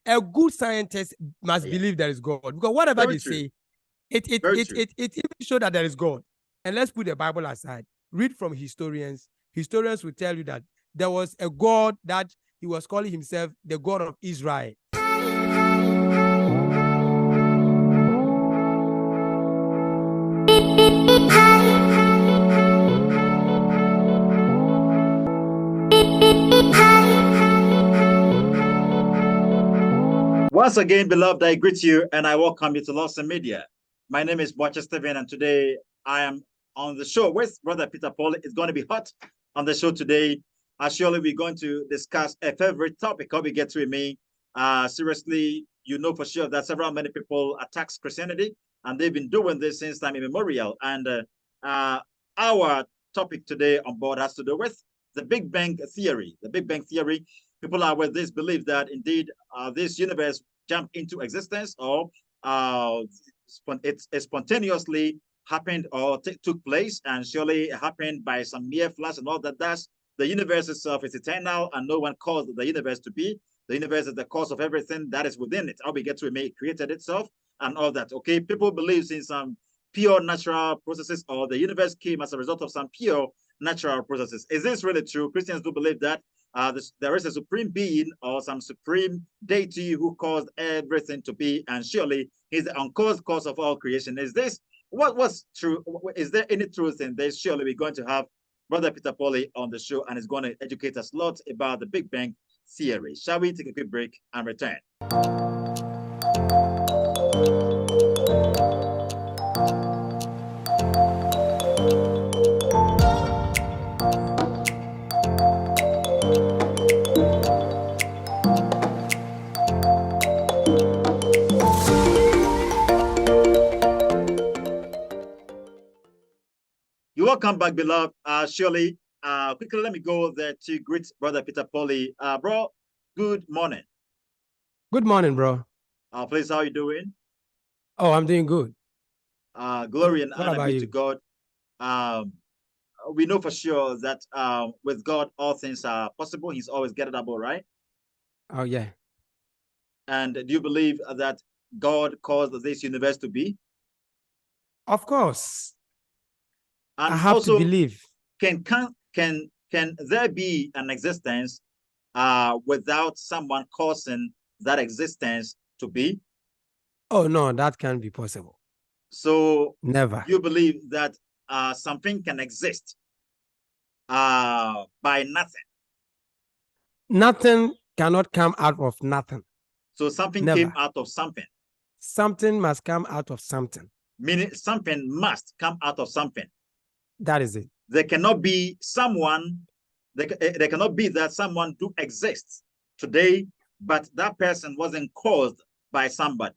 a good scientist must believe there is God, because whatever they say, it even shows that there is God. And let's put the Bible aside. Read from historians. Historians will tell you that there was a God that he was calling himself the God of Israel. Once again, beloved, I greet you and I welcome you to u.s.a Media. My name is Bro.Peter Polley, and today I am on the show with Brother Peter Polley. It's going to be hot on the show today. Surely we're going to discuss a favorite topic. Hope you get to me. Seriously, you know for sure that many people attack Christianity, and they've been doing this since time immemorial. And our topic today on board has to do with the Big Bang Theory. The Big Bang Theory. People are with this belief that indeed this universe jumped into existence, or it spontaneously happened or took place, and surely it happened by some mere flash and all that. That's the universe itself is eternal, and no one caused the universe to be. The universe is the cause of everything that is within it. How we get to it, it created itself and all that. Okay, people believe in some pure natural processes, or the universe came as a result of some pure natural processes. Is this really true? Christians do believe that there is a supreme being or some supreme deity who caused everything to be, and surely he's the uncaused cause of all creation. Is this what's true? Is there any truth in this? Surely we're going to have Brother Peter Polley on the show, and he's going to educate us a lot about the Big Bang Theory. Shall we take a quick break and return? You're welcome back, beloved. Surely, quickly let me go there to greet Brother Peter Polley. Bro, good morning. Good morning, bro. Please, how are you doing? Oh, I'm doing good. Glory and honor be to God. We know for sure that with God, all things are possible. He's always gettable, right? Oh, yeah. And do you believe that God caused this universe to be? Of course. And I have also, to believe. Can there be an existence without someone causing that existence to be? Oh, no, that can't be possible. So never. You believe that something can exist by nothing? Nothing cannot come out of nothing. So something never. Came out of something. Something must come out of something. Meaning something must come out of something. That is it. There cannot be someone, there cannot be that someone do exist today, but that person wasn't caused by somebody.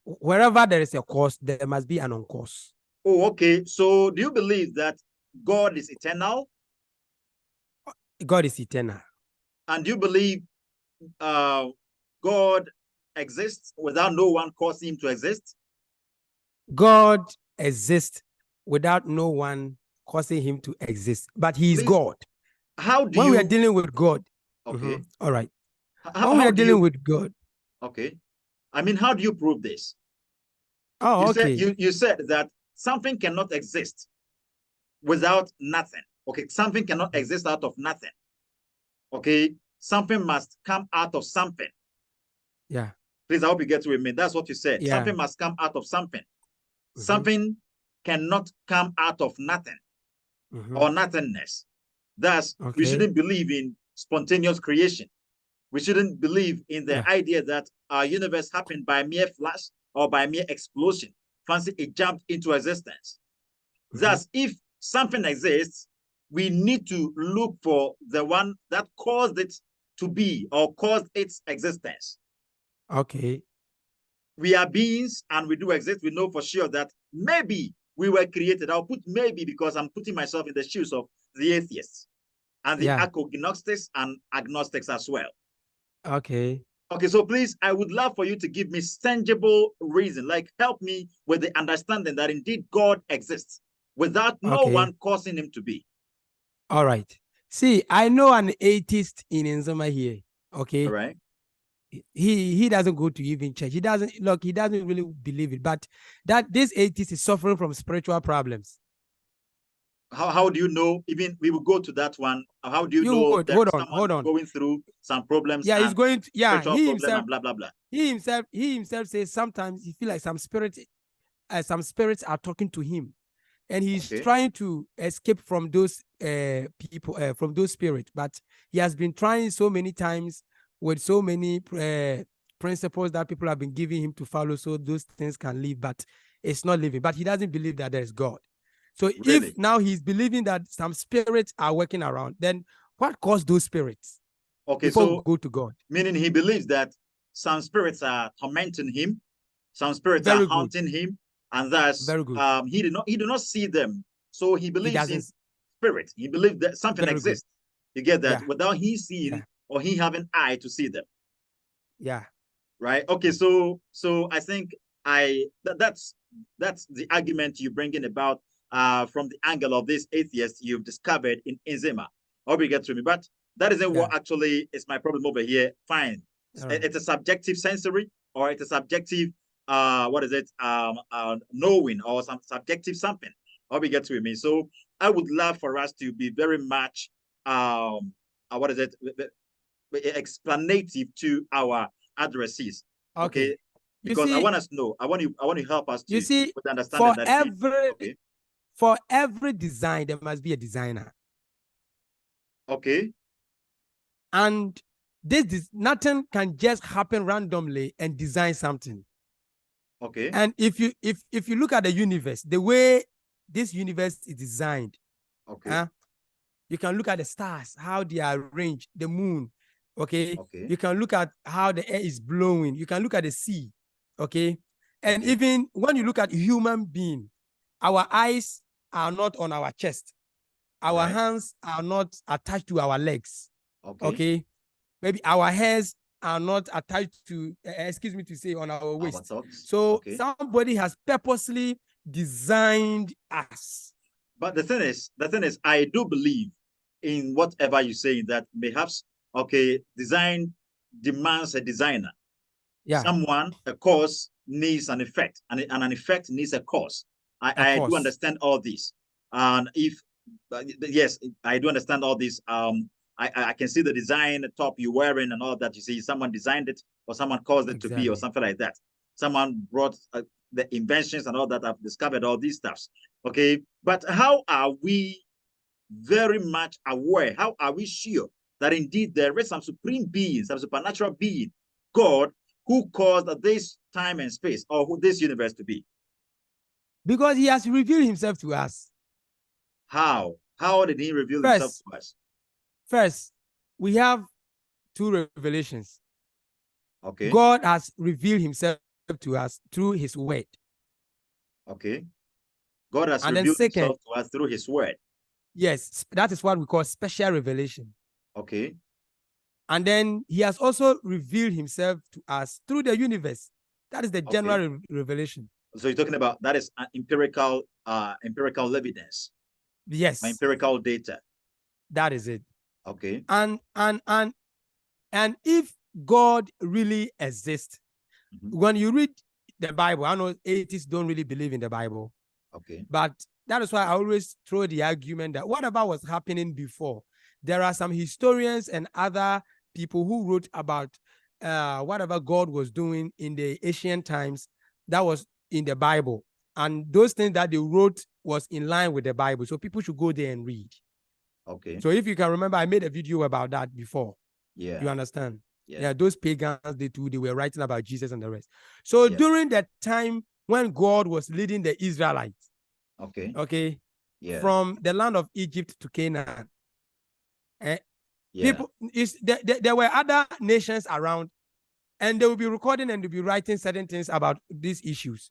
Wherever there is a cause, there must be an on-cause. Oh, okay. So do you believe that God is eternal? God is eternal. And do you believe God exists without no one causing him to exist? God exists without no one causing him to exist, but he is God. How do when we are dealing with God, okay, all right. When we are dealing with God, okay, I mean, how do you prove this? Oh, okay. You said that something cannot exist without nothing. Okay, something cannot exist out of nothing. Okay, something must come out of something. Yeah. Please, I hope you get what I mean. That's what you said. Yeah. Something must come out of something. Something cannot come out of nothing or nothingness. Thus, we shouldn't believe in spontaneous creation. We shouldn't believe in the idea that our universe happened by mere flash or by mere explosion. Fancy it jumped into existence. Thus, if something exists, we need to look for the one that caused it to be or caused its existence. Okay. We are beings and we do exist. We know for sure that maybe we were created. I'll put maybe because I'm putting myself in the shoes of the atheists and the agnostics and agnostics as well. Okay. Okay, so please, I would love for you to give me tangible reason, like help me with the understanding that indeed God exists without no one causing him to be. All right. See, I know an atheist in Nzoma here. Okay. All right. he doesn't go to even church. He doesn't really believe it. But that this atheist is suffering from spiritual problems. How do you know? Even we will go to that one. How do you know that hold on going through some problems? Yeah, he's going to, spiritual problem and blah blah blah. He himself says sometimes he feels like some spirits are talking to him, and he's trying to escape from those people, from those spirits. But he has been trying so many times with so many principles that people have been giving him to follow, so those things can live, but it's not living. But he doesn't believe that there's God. So Really? if now he's believing that some spirits are working around, then what caused those spirits? Okay, before so we go to God. Meaning he believes that some spirits are tormenting him, some spirits are haunting him, and thus he do not see them. So he believes in spirit. He believes that something exists. You get that? Without he seeing or he having eye to see them. Yeah. Right. Okay. So I think that's the argument you bring in about from the angle of this atheist you've discovered in u.s.a. Hope you get to me, but that isn't what actually is my problem over here. Fine. It's a subjective sensory, or it's a subjective what is it? Knowing, or some subjective something. Hope you get to me. So I would love for us to be very much what is it? Explanative to our addressees. Okay. Because I want us to know. I want to help us to understand that. For every design, there must be a designer. Okay. And nothing can just happen randomly and design something. Okay. And if you look at the universe, the way this universe is designed, you can look at the stars, how they are arranged, the moon. Okay. You can look at how the air is blowing. You can look at the sea. Okay. And even when you look at human being, our eyes are not on our chest. Our hands are not attached to our legs. Okay. Maybe our hairs are not attached to, excuse me to say, on our waist. So somebody has purposely designed us. But the thing is, I do believe in whatever you say, that perhaps, design demands a designer. Yeah. Someone, a cause needs an effect, and an effect needs a cause. I do understand all this. And yes, I do understand all this. I can see the design, the top you're wearing and all that. You see, someone designed it, or someone caused it to be, or something like that. Someone brought the inventions and all that. I've discovered all these stuffs. Okay. But how are we very much aware? How are we sure that indeed there is some supreme being, some supernatural being, God, who caused this time and space, or who this universe to be? Because he has revealed himself to us. How? How did he reveal himself to us? First, we have two revelations. Okay. God has revealed himself to us through his word. Okay. God has revealed himself to us through his word. Yes, that is what we call special revelation. Okay. And then he has also revealed himself to us through the universe. That is the general revelation. So you're talking about that is an empirical evidence. Yes. Empirical data. That is it. Okay. And if God really exists, when you read the Bible, I know atheists don't really believe in the Bible. Okay. But that is why I always throw the argument that whatever was happening before, there are some historians and other people who wrote about whatever God was doing in the ancient times that was in the Bible. And those things that they wrote was in line with the Bible. So people should go there and read. Okay. So if you can remember, I made a video about that before. Yeah. You understand? Yeah, those pagans, they were writing about Jesus and the rest. So during that time when God was leading the Israelites, from the land of Egypt to Canaan, people, there were other nations around, and they will be recording and they'll be writing certain things about these issues.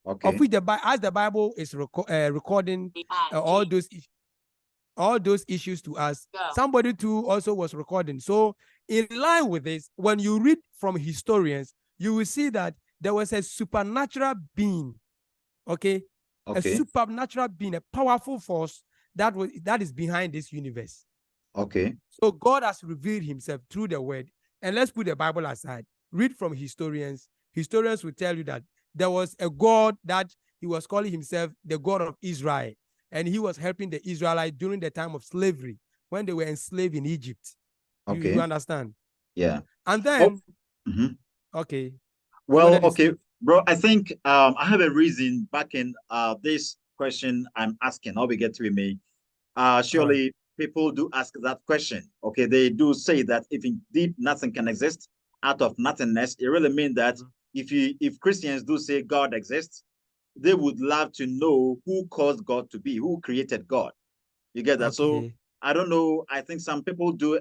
Of which as the Bible is recording all those issues to us, somebody too also was recording. So in line with this, when you read from historians, you will see that there was a supernatural being, a supernatural being, a powerful force that is behind this universe. Okay. So God has revealed himself through the word. And let's put the Bible aside. read from historians. Historians will tell you that there was a God that he was calling himself the God of Israel, and he was helping the Israelites during the time of slavery when they were enslaved in Egypt. Okay. You understand? Yeah. And then, okay. Well, okay, bro. I think I have a reason back in this question I'm asking. How we get to me? Surely people do ask that question. Okay, they do say that if indeed nothing can exist out of nothingness, it really means that if Christians do say God exists, they would love to know who caused God to be, who created God. You get that? So I don't know. I think some people do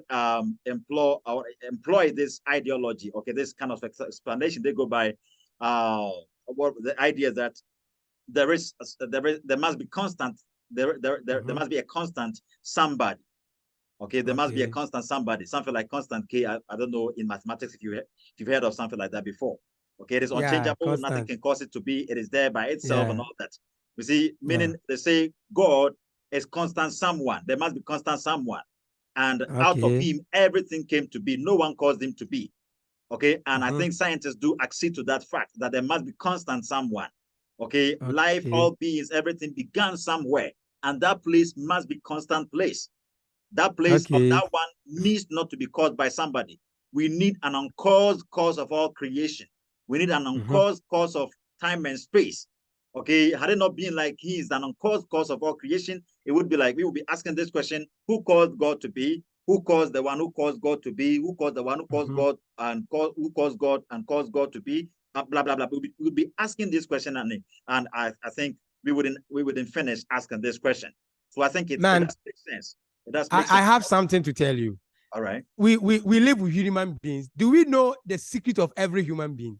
employ this ideology. Okay, this kind of explanation. They go by what the idea that there must be constant. There must be a constant somebody. Okay, there must be a constant somebody. Something like constant K. I don't know in mathematics if you've heard of something like that before. Okay, it is unchangeable. Nothing can cause it to be. It is there by itself and all that. You see, meaning they say God is constant someone. There must be constant someone. And out of him, everything came to be. No one caused him to be. Okay. And I think scientists do accede to that fact that there must be constant someone. Okay. Life, all beings, everything began somewhere. And that place must be constant place. That place of that one needs not to be caused by somebody. We need an uncaused cause of all creation. We need an uncaused cause of time and space. Okay, had it not been like he is an uncaused cause of all creation, it would be like we would be asking this question: who caused God to be? Who caused the one who caused God to be? Who caused the one who caused God and who caused God and caused God to be? Blah blah blah. We would be asking this question, and I think we wouldn't finish asking this question. So I think it does make sense. It does make sense. I have something to tell you. All right. We live with human beings. Do we know the secret of every human being?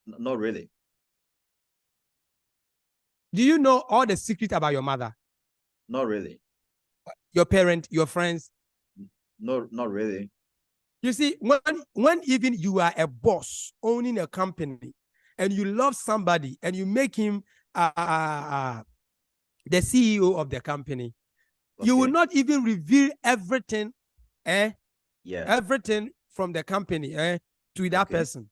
Not really. Do you know all the secret about your mother? Not really. Your parent, your friends? No, not really. You see, when even you are a boss owning a company and you love somebody and you make him the CEO of the company, you will not even reveal everything, everything from the company to that person.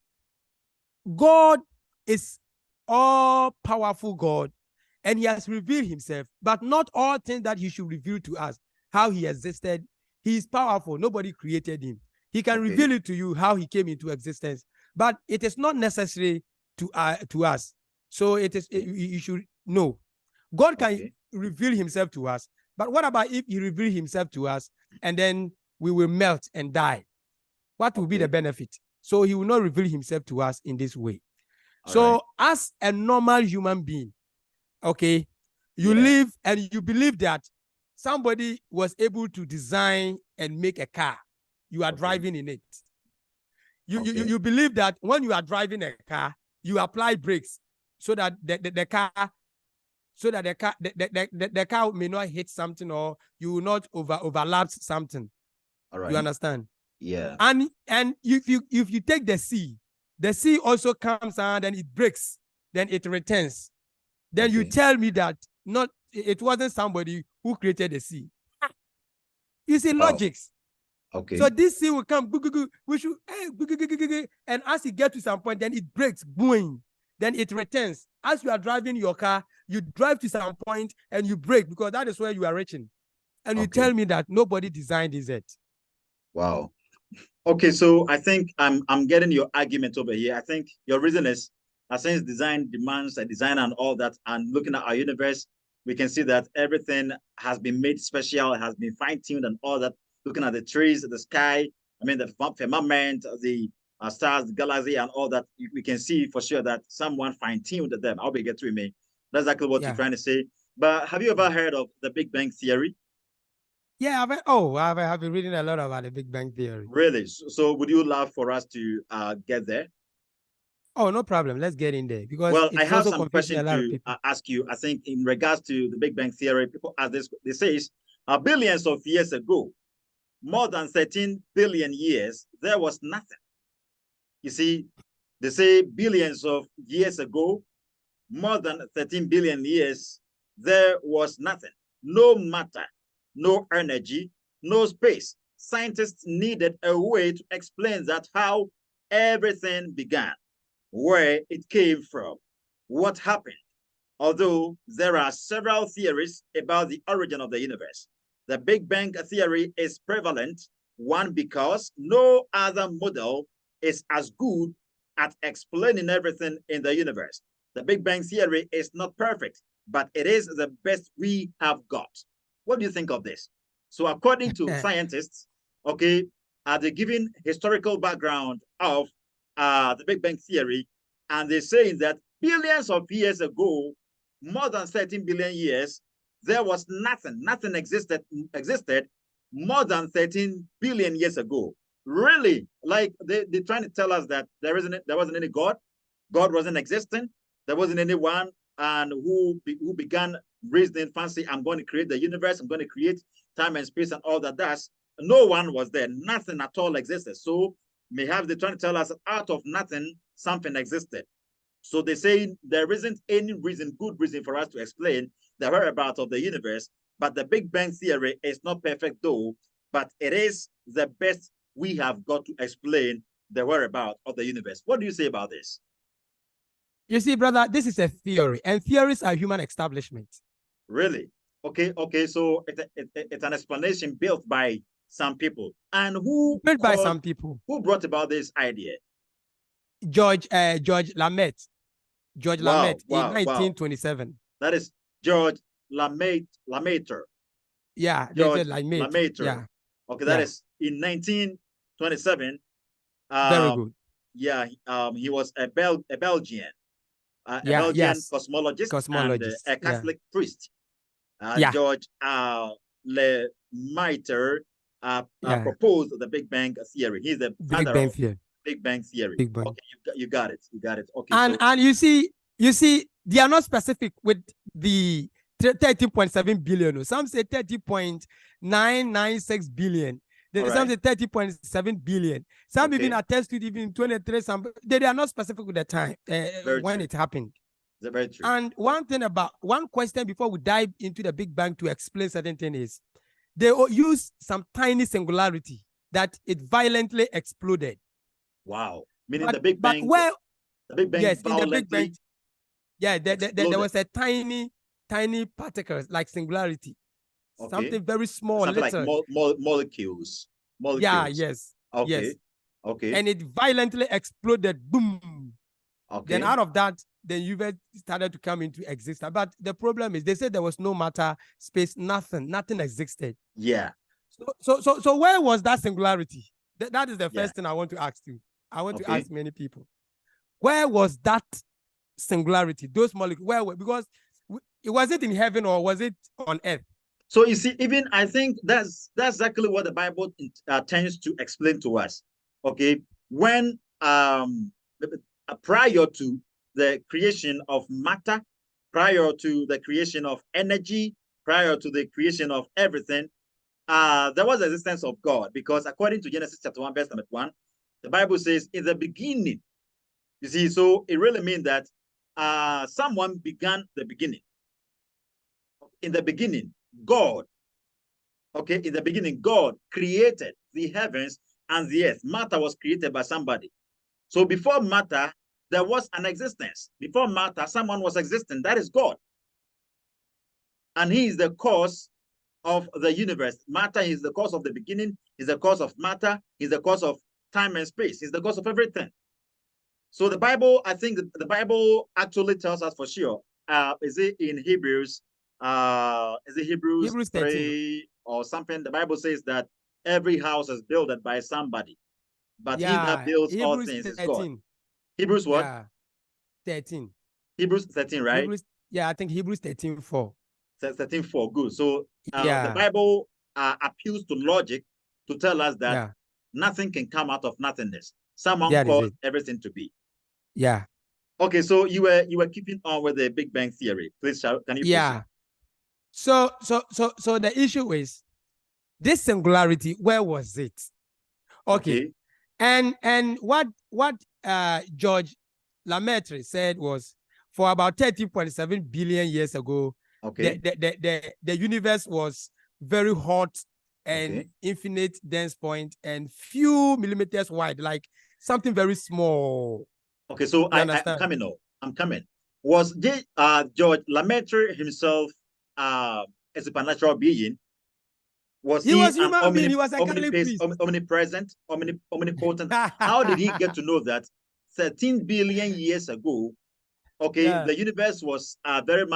God is all-powerful God, and he has revealed himself, but not all things that he should reveal to us, how he existed. He is powerful. Nobody created him. He can reveal it to you how he came into existence, but it is not necessary to us. So you should know. God can reveal himself to us, but what about if he reveals himself to us and then we will melt and die? What will be the benefit? So he will not reveal himself to us in this way. As a normal human being, you live and you believe that somebody was able to design and make a car. You are driving in it. You believe that when you are driving a car, you apply brakes so that the car may not hit something, or you will not overlap something. You understand? Yeah. And if you take the sea also comes and then it breaks, then it returns. Then you tell me that it wasn't somebody who created the sea. You see logics. So this sea will come, we should, and as it gets to some point, then it breaks, boom, then it returns. As you are driving your car, you drive to some point and you brake because that is where you are reaching. And you tell me that nobody designed this yet. Wow. Okay, so I think I'm getting your argument over here. I think your reason is, since design demands a design and all that, and looking at our universe, we can see that everything has been made special, has been fine-tuned and all that. Looking at the trees, the sky, I mean, the firmament, the stars, the galaxy, and all that, we can see for sure that someone fine-tuned them. I'll be getting me. That's exactly what you're trying to say. But have you ever heard of the Big Bang Theory? Yeah, I've been reading a lot about the Big Bang Theory. Really? So would you love for us to get there? Oh, no problem. Let's get in there because well, I it's have also some confusing a question lot of to people. ask you. I think in regards to the Big Bang Theory, people ask this. They say, billions of years ago, more than 13 billion years, there was nothing. You see, they say billions of years ago, more than 13 billion years, there was nothing. No matter, no energy, no space. Scientists needed a way to explain that how everything began, where it came from, what happened. Although there are several theories about the origin of the universe, the Big Bang theory is prevalent, one, because no other model is as good at explaining everything in the universe. The Big Bang theory is not perfect, but it is the best we have got. What do you think of this? So according to scientists, okay, they're giving historical background of the Big Bang theory, and they're saying that billions of years ago, more than 13 billion years, there was nothing existed more than 13 billion years ago. Really, like they're trying to tell us that there wasn't any God, God wasn't existing, there wasn't anyone and who began reasoning fancy, I'm going to create the universe, I'm going to create time and space and all that. No one was there, nothing at all existed. So maybe they're trying to tell us that out of nothing, something existed. So they say there isn't any good reason for us to explain the whereabouts of the universe, but the Big Bang theory is not perfect though, but it is the best we have got to explain the whereabouts of the universe. What do you say about this? You see, brother, this is a theory, and theories are human establishment. Really? Okay. So it's an explanation built by some people. And who brought about this idea? George Lamet. George Lamet in 1927. That is George Lemaitre. Yeah, George Lemaitre. Yeah. Okay, that is in 1927. Very good. Yeah, he was a Belgian, cosmologist, and a Catholic priest. George Lemaitre proposed the Big Bang theory. He's the founder of Big Bang theory. Big Bang. Okay, you got it. Okay. And you see, they are not specific with the 30.7 billion. Some say 30.996 billion. Some say 30.7 billion. Some even attest to even 23. Some they are not specific with the time when it happened. Very true. And one question before we dive into the Big Bang to explain certain things is they use some tiny singularity that it violently exploded. Wow. Meaning the Big Bang. The Big Bang. Yes, in the Big Bang. Yeah, there was a tiny particles like singularity. Okay. Something very small. Something like molecules. Yeah, yes. Okay. Yes. Okay. And it violently exploded. Boom. Okay. Then out of that, the universe started to come into existence. But the problem is they said there was no matter, space, nothing existed. Yeah. So where was that singularity? That is the first thing I want to ask you. I want to ask many people. Where was that singularity? Those molecules, because was it in heaven or was it on earth? So you see, even I think that's exactly what the Bible tends to explain to us. Okay, when prior to the creation of matter, prior to the creation of energy, prior to the creation of everything, there was the existence of God, because according to Genesis chapter 1, verse number 1, the Bible says, in the beginning. You see, so it really means that someone began the beginning. In the beginning, God, okay, in the beginning, God created the heavens and the earth. Matter was created by somebody. So before matter, there was an existence. Before matter, someone was existing. That is God. And he is the cause of the universe. Matter is the cause of the beginning, is the cause of matter, is the cause of time and space, is the cause of everything. So the Bible, I think the Bible actually tells us for sure. Is it in Hebrews? Is it Hebrews 3 or something? The Bible says that every house is built by somebody, but he that builds Hebrews all things 13. Is God. Hebrews what? Yeah. 13. Hebrews 13, right? I think Hebrews 13:4. 13:4, good. So the Bible appeals to logic to tell us that nothing can come out of nothingness. Someone caused everything to be. Yeah. Okay, so you were keeping on with the Big Bang theory. Please, can you proceed? So the issue is this singularity. Where was it? Okay. And what George Lemaitre said was, for about 30.7 billion years ago, the universe was very hot and infinite dense point and few millimeters wide, like something very small. Okay, so I'm coming now. I'm coming. Was George Lemaitre himself a supernatural being? Was he was an human being. He was a Catholic priest. omnipresent, omnipotent? How did he get to know that 13 billion years ago, okay, yeah, the universe was very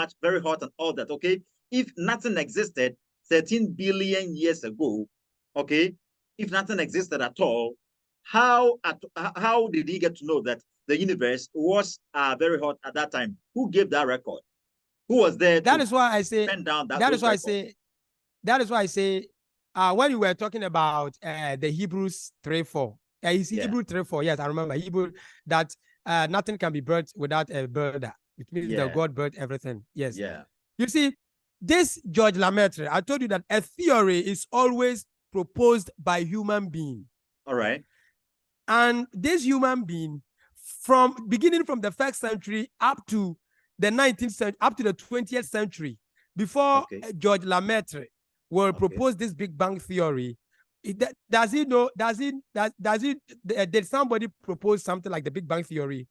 hot and all that, okay? If nothing existed 13 billion years ago, okay, if nothing existed at all, how did he get to know that the universe was very hot at that time? Who gave that record? Who was there? That is why I say. That is why I say. When you were talking about the Hebrews 3:4, it's Hebrew 3:4. Yes, I remember Hebrew that nothing can be birthed without a birther. It means that God birthed everything. Yes. Yeah. You see, this George Lemaitre, I told you that a theory is always proposed by human being. All right. And this human being, beginning from the 1st century up to the 19th century, up to the 20th century, before George Lemaitre will propose this Big Bang theory, did somebody propose something like the Big Bang theory?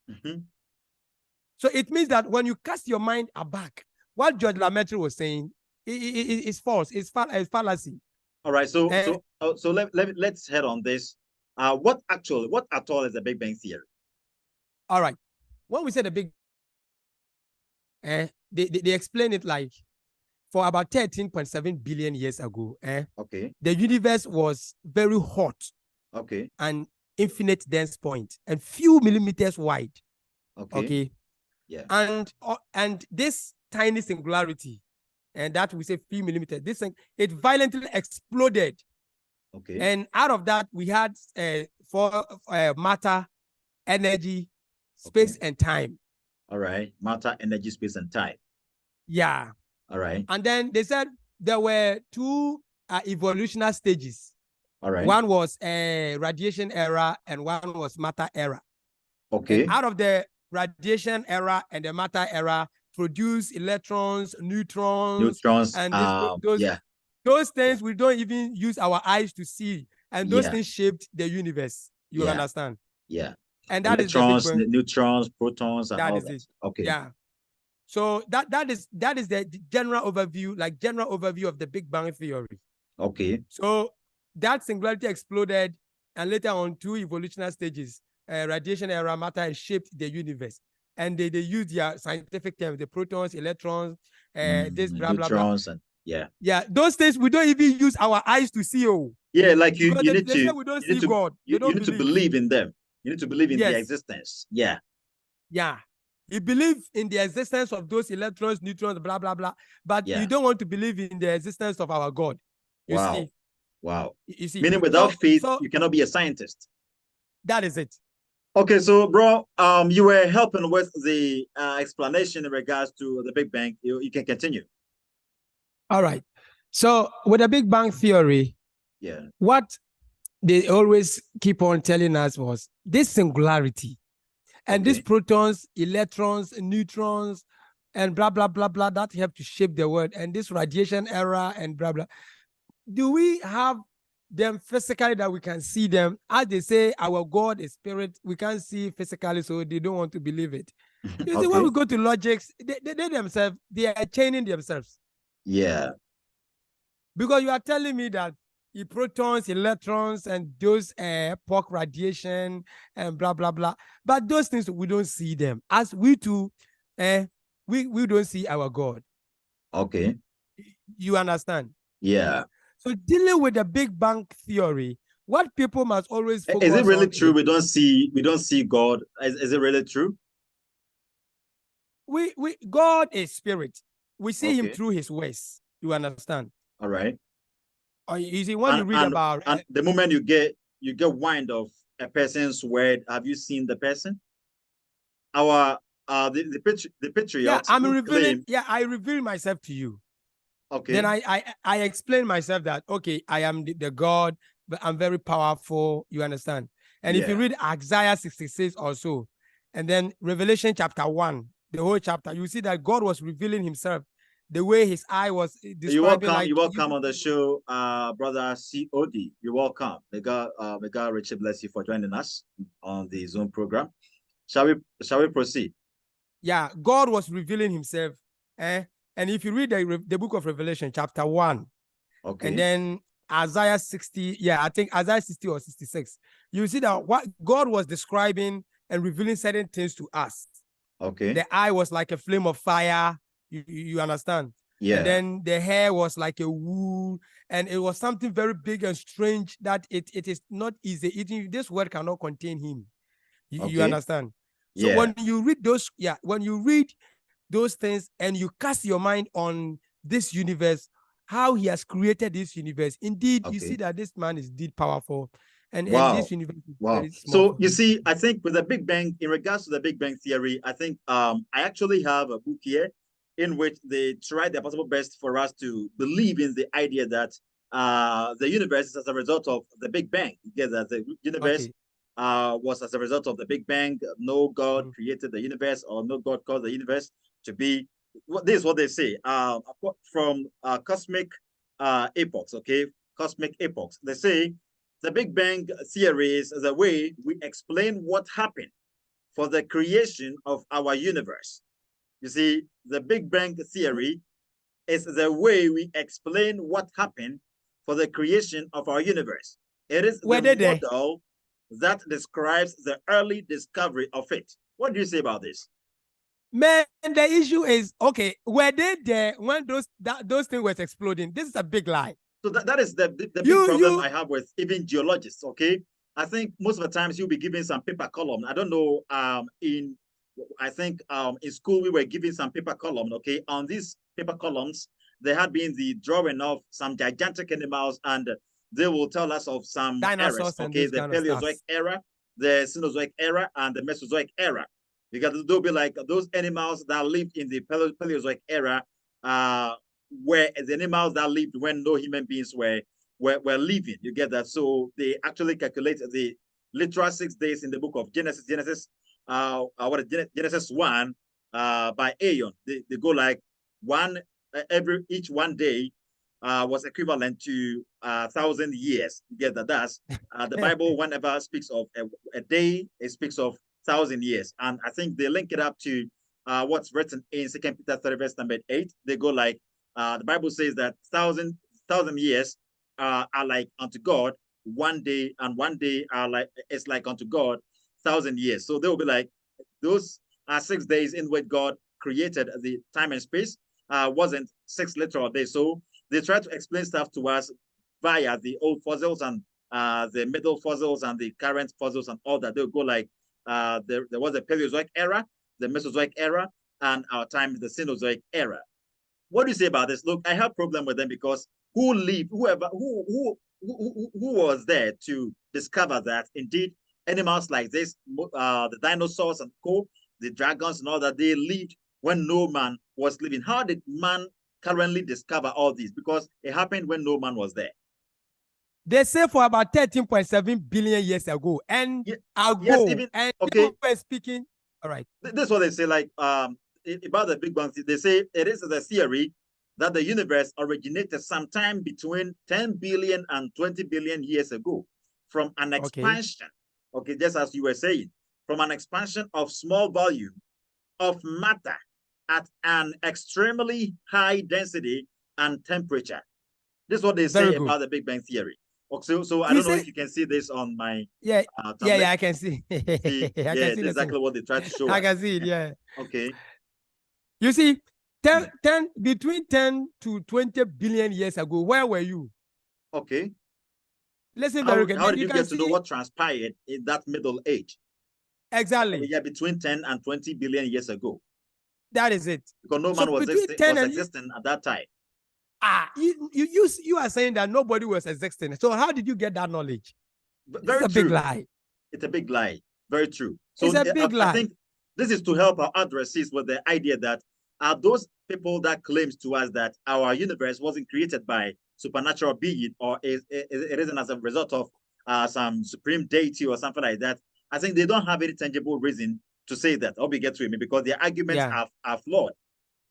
Mm-hmm. So it means that when you cast your mind aback, what George Lemaitre was saying is false. It's fallacy. All right. So let's head on this. What at all is the Big Bang theory? All right. When we say the Big they explain it like for about 13.7 billion years ago, the universe was very hot, and infinite dense point, and few millimeters wide. Yeah. And this tiny singularity, and that we say few millimeters, this thing, it violently exploded. And out of that, we had matter, energy, space, and time. All right. Matter, energy, space, and time. Yeah. All right. And then they said there were two evolutionary stages. All right. One was a radiation era and one was matter era. Okay. And out of the radiation era and the matter era produce electrons, neutrons, and those things we don't even use our eyes to see. And those things shaped the universe. You understand? Yeah. And that electrons, is the Big Bang. Neutrons, protons, and that all is that. It. Okay. Yeah. So that is the general overview of the Big Bang theory. Okay. So that singularity exploded, and later on 2 evolutionary stages, radiation era, matter, shaped the universe. And they used their scientific terms, the protons, electrons, this blah blah blah. And those things we don't even use our eyes to see. Yeah, like you need to. We don't see God. You need to believe in them. You need to believe in their existence. Yeah. Yeah. You believe in the existence of those electrons, neutrons, blah, blah, blah. But you don't want to believe in the existence of our God. You see? Wow. You see? Meaning without faith, you cannot be a scientist. That is it. Okay, so bro, you were helping with the explanation in regards to the Big Bang. You can continue. All right. So with the Big Bang theory, what they always keep on telling us was this singularity. And these protons, electrons, neutrons, and blah, blah, blah, blah, that help to shape the world. And this radiation era and blah, blah. Do we have them physically that we can see them? As they say, our God is spirit. We can't see physically, so they don't want to believe it. You see, when we go to logics, they themselves, they are chaining themselves. Yeah. Because you are telling me that the protons, electrons, and those pork radiation and blah, blah, blah. But those things, we don't see them. As we too, we don't see our God. Okay. You understand? Yeah. So dealing with the Big Bang theory, what people must always focus on. Is it really true we don't see God? Is it really true? God is spirit. We see him through his ways. You understand? All right. You see, when you read about the moment you get wind of a person's word, have you seen the person? The patriots. Yeah, I'm revealing. Yeah, I reveal myself to you. Okay. Then I explain myself that I am the God, but I'm very powerful. You understand? And if you read Isaiah 66 or so, and then Revelation chapter 1, the whole chapter, you see that God was revealing himself the way his eye was You're describing, welcome. like You're welcome on the show, brother COD. You're welcome. May God richly bless you for joining us on the Zoom program. Shall we proceed? Yeah, God was revealing himself. And if you read the book of Revelation, chapter 1, okay, and then Isaiah 60, I think Isaiah 60 or 66, you see that what God was describing and revealing certain things to us. Okay. The eye was like a flame of fire. You understand? Yeah. And then the hair was like a wool, and it was something very big and strange that it is not easy. This word cannot contain him. You understand? So when you read those things and you cast your mind on this universe, how he has created this universe, indeed, you see that this man is indeed powerful, and this universe is very small. So you see, I think with the Big Bang, in regards to the Big Bang theory, I think I actually have a book here in which they try their possible best for us to believe in the idea that the universe is as a result of the Big Bang. You get that the universe was as a result of the Big Bang. No God created the universe, or no God caused the universe to be. This is what they say from cosmic epochs. Okay, cosmic epochs. They say the Big Bang theory is the way we explain what happened for the creation of our universe. You see, the Big Bang theory is the way we explain what happened for the creation of our universe. It is the model that describes the early discovery of it. What do you say about this? Man, the issue is, okay, were they there when those things were exploding? This is a big lie. So that is the big problem I have with even geologists, okay? I think most of the times you'll be given some paper column. I don't know, in school we were given some paper column, okay? On these paper columns, there had been the drawing of some gigantic animals, and they will tell us of some dinosaurs, eras, okay? The Paleozoic era, the Cenozoic era, and the Mesozoic era. Because they'll be like those animals that lived in the Paleozoic era, where the animals that lived when no human beings were living. You get that? So they actually calculate the literal 6 days in the book of Genesis. Genesis 1 by Aeon. They go like each 1 day was equivalent to 1,000 years. You get that? That's the Bible. Whenever it speaks of a day, it speaks of 1,000 years, and I think they link it up to what's written in 2 Peter 3 verse number 8. They go like the Bible says that 1,000 years are like unto God 1 day, and 1 day it's like unto God 1,000 years. So they will be like those 6 days in which God created the time and space wasn't 6 literal days. So they try to explain stuff to us via the old fossils and the middle fossils and the current fossils and all that. They'll go like there was a Paleozoic era, the Mesozoic era, and our time is the Cenozoic era. What do you say about this? Look, I have a problem with them because who was there to discover that indeed animals like this, the dinosaurs and the dragons and all that, they lived when no man was living. How did man currently discover all these? Because it happened when no man was there. They say for about 13.7 billion years ago, and people were speaking. All right, this is what they say. Like about the Big Bang, they say it is the theory that the universe originated sometime between 10 billion and 20 billion years ago from an expansion. Okay, just as you were saying, from an expansion of small volume of matter at an extremely high density and temperature. This is what they say about the Big Bang theory. So I don't know if you can see this on my tablet. I can see. I can see exactly what they try to show us. I can see it, yeah. Okay. You see, between 10 to 20 billion years ago, where were you? Okay. Listen very good. How did you get to know what transpired in that middle age? Exactly. Yeah, between 10 and 20 billion years ago. That is it. Because no man was existing at that time. You are saying that nobody was existing. So how did you get that knowledge? It's a big lie. It's a big lie. Very true. So it's a big lie. I think this is to help our addressees with the idea that those people that claims to us that our universe wasn't created by supernatural being, or it isn't as a result of some supreme deity or something like that. I think they don't have any tangible reason to say that, or we get to me, because their arguments are flawed.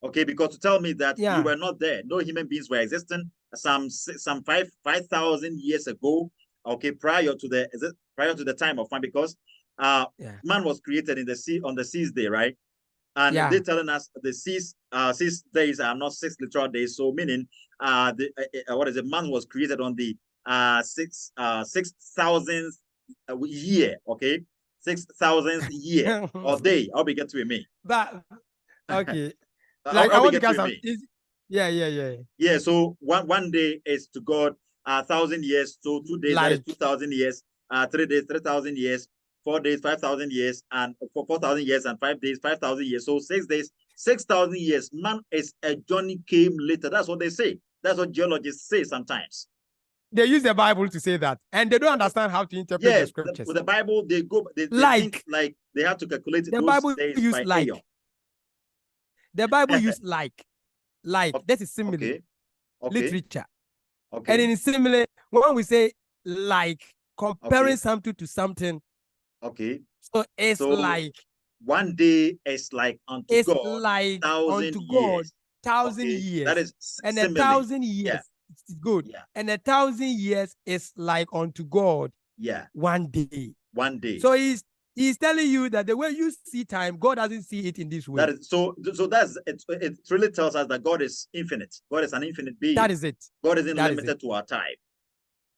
Okay, because to tell me that Yeah. you were not there, no human beings were existing some 5,000 years ago. Okay, prior to the time of man, because man was created in the sea on the 6th day, right? And they're telling us the 6 days are not 6 literal days. So meaning, man was created on the 6,000th year. Okay, 6,000th year or day. I'll be get to me. But okay, like I want to get get to some. me. Yeah. So one day is to God 1,000 years. So 2 days, that is 2,000 years. 3 days, 3,000 years. 4 days, 5,000 years, and for 4,000 years, and 5 days, 5,000 years. So 6 days, 6,000 years. Man is a journey came later. That's what they say. That's what geologists say sometimes. They use the Bible to say that, and they don't understand how to interpret the scriptures. With the Bible, they think like they have to calculate the those Bible days use by like. Aeon. The Bible use like. That is simile. Okay. Literature. Okay. And in simile, when we say like, comparing something to something. Okay. So it's like one day is like unto it's God, like 1,000 unto years. God, 1,000 years. That is and simile. 1,000 years is good. Yeah. And 1,000 years is like unto God. Yeah. 1 day. 1 day. So he's telling you that the way you see time, God doesn't see it in this way. That is so that's it really tells us that God is infinite. God is an infinite being. That is it. God isn't limited to our time.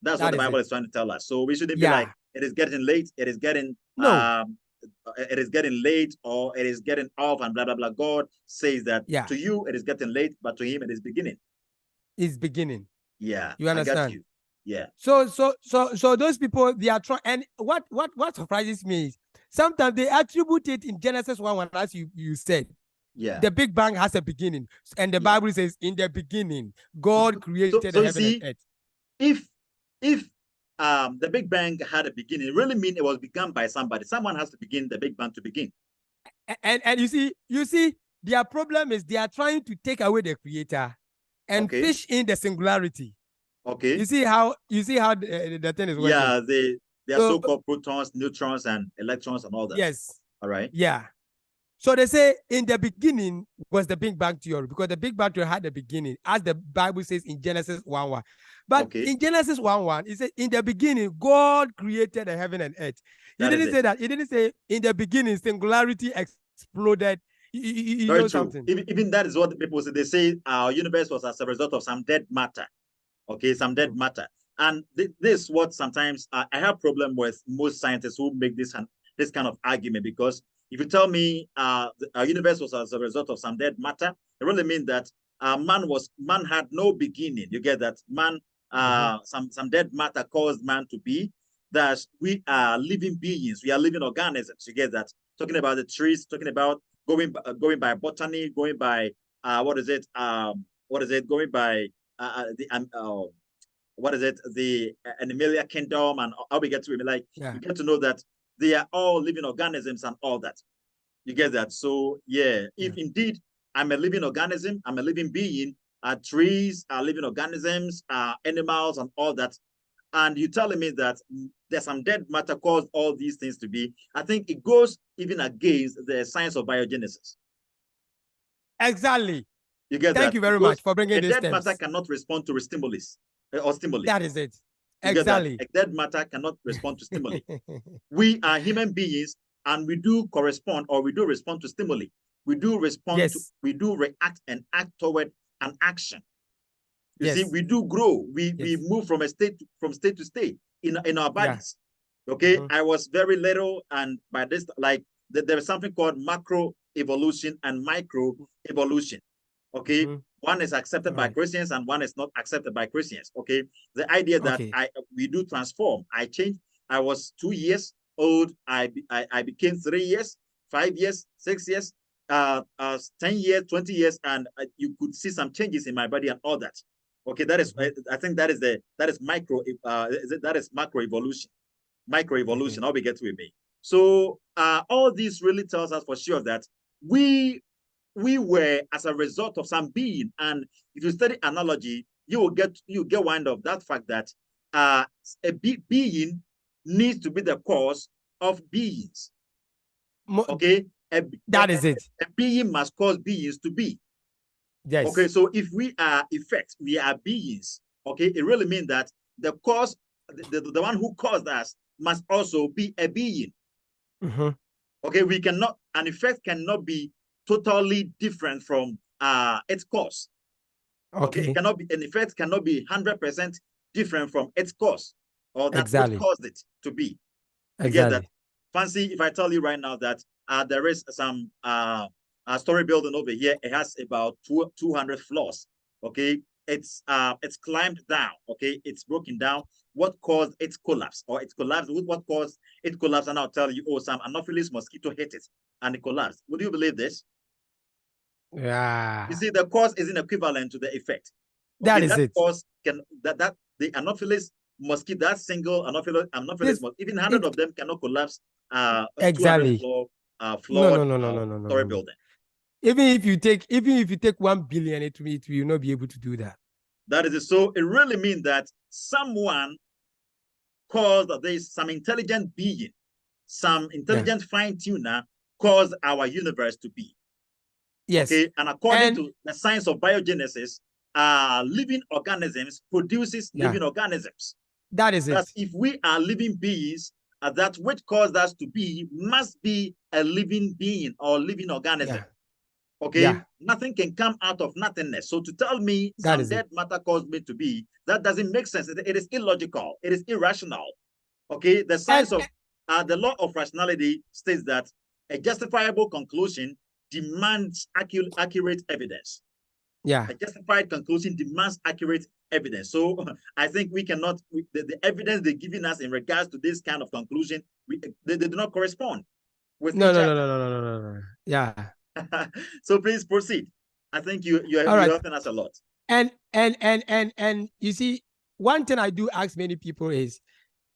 That's what the Bible is trying to tell us. So we shouldn't be like, it is getting late, it is getting it is getting late, or it is getting off, and blah blah blah. God says that to you it is getting late, but to him it is beginning. It's beginning. Yeah. You understand? I got you. Yeah. So those people, they are trying, and what surprises me is sometimes they attribute it in Genesis 1:1, as you said. Yeah. The Big Bang has a beginning, and the Bible says, in the beginning, God created the heaven and earth. If the Big Bang had a beginning, it really mean it was begun by somebody. Someone has to begin the Big Bang to begin. And you see, their problem is they are trying to take away the creator and fish in the singularity. Okay. You see how the thing is working. Yeah, they are so-called protons, neutrons, and electrons, and all that. Yes. All right. Yeah. So they say in the beginning was the Big Bang theory, because the Big Bang theory had the beginning, as the Bible says in Genesis 1:1. But in Genesis 1:1, it said, in the beginning, God created the heaven and earth. He didn't say that. He didn't say in the beginning, singularity exploded. You know something. Even that is what the people say. They say our universe was as a result of some dead matter. Okay, some dead matter. And this is what sometimes I have problem with most scientists who make this kind of argument, because if you tell me our universe was as a result of some dead matter, it really means that man had no beginning. You get that? Man, some dead matter caused man to be. That we are living beings. We are living organisms. You get that? Talking about the trees. Talking about going by botany. Going by Going by the Animalia Kingdom, and how we get to it, like you get to know that they are all living organisms and all that. You get that? So if indeed I'm a living organism, I'm a living being, trees are living organisms, animals and all that, and you're telling me that there's some dead matter caused all these things to be, I think it goes even against the science of biogenesis. Exactly. You get that? Thank you very much for bringing this. A dead matter cannot respond to stimulus or stimuli. That is it. Exactly. A dead matter cannot respond to stimuli. We are human beings, and we do correspond, or we do respond to stimuli. We do respond to, we do react and act toward an action. You see, we do grow. We move from state to state in our bodies. Okay. I was very little, and by this, like there is something called macro evolution and micro evolution. Okay. One is accepted by Christians and one is not accepted by Christians. Okay. The idea that we do transform. I changed. I was 2 years old. I became 3 years, 5 years, 6 years, 10 years, 20 years, and you could see some changes in my body and all that. Okay, that is I think that is macro evolution. Micro evolution. How we get with me. So all this really tells us for sure that we were as a result of some being. And if you study analogy, you get wind of that fact that a being needs to be the cause of beings. Okay, that is it. A being must cause beings to be. Yes. Okay, so if we are effects, we are beings. Okay, it really means that the cause, the one who caused us must also be a being. Okay, we cannot, an effect cannot be totally different from its cause. Okay, it cannot be, an effect cannot be 100% different from its cause, or that which caused it to be. You get that? Fancy, if I tell you right now that there is some story building over here, it has about 200 floors. Okay, it's climbed down. Okay, it's broken down. What caused its collapse, or its collapse? What caused it collapse? And I'll tell you, oh, some Anopheles mosquito hit it and it collapsed. Would you believe this? Yeah. You see, the cause isn't equivalent to the effect. Okay, that is it. Cause can that the Anopheles mosquito, that single Anopheles mosquito, even 100 of them cannot collapse a 200 floor no, story building. Even if you take 1 billion, it will not be able to do that. That is it. So it really means that someone caused, there is some intelligent being, some intelligent fine-tuner caused our universe to be. Yes. Okay, and according to the science of biogenesis, living organisms produces living organisms. That is it. If we are living beings, that which caused us to be must be a living being or living organism. Okay, nothing can come out of nothingness. So to tell me some dead matter caused me to be, that doesn't make sense. It is illogical. It is irrational. Okay, the science of the law of rationality states that a justifiable conclusion demands accurate evidence. Yeah. A justified conclusion demands accurate evidence. So I think we cannot, the evidence they're giving us in regards to this kind of conclusion, they do not correspond with each other. No. Yeah. So please proceed. I think you're helping us a lot. And you see, one thing I do ask many people is